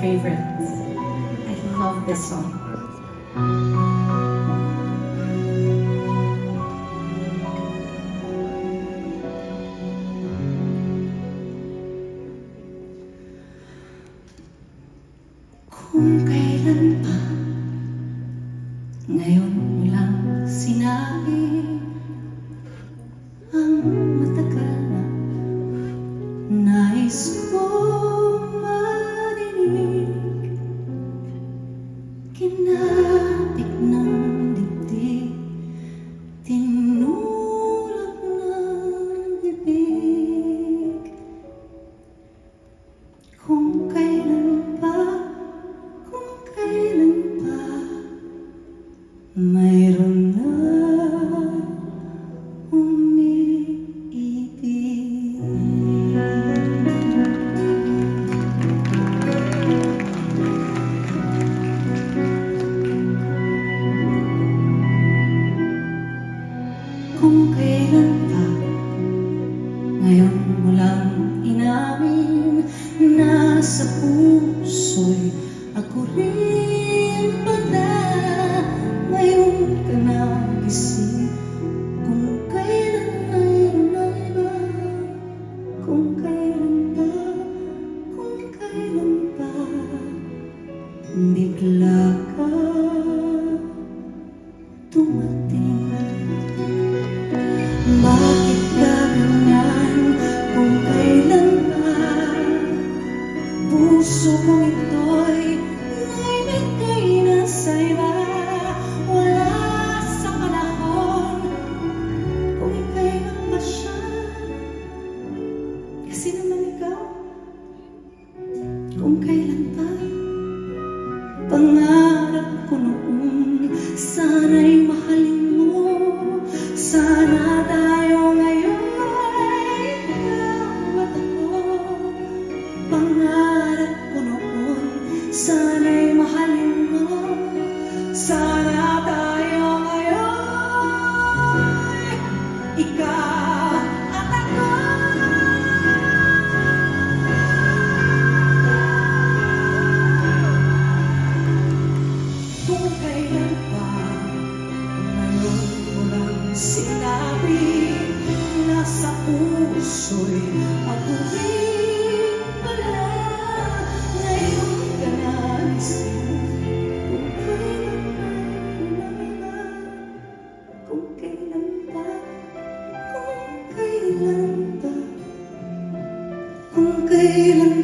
favorite. I love this song. Kung kailan pa ngayon mo lang sinabi ang matagal na nais kong marinig. Kinapit ng dibdib, tinulak ng bibig. Kung kailan pa mayroon na umiibig. Kung kailan pa ngayon mo lang inamin, nasa puso'y ako rin pala. Ngayon ka nagising, kung kailan ay naiba, kung kailan ba bigla ka dumating. Bakit ka ganyan, kung kailan ba puso ko ito'y naibigay na sa iba. Kung kailan pa pangarap ko noon, sana'y mahalin mo. Sana tayo ngayon ay ikaw at ako. Pangarap ko noon, sana'y mahalin mo. Sana tayo ngayon ay ikaw at ako. Sinabi nasa puso'y ako rin pala. Ngayon ka nagising, kung kailan pa, kung kailan pa. Kung kailan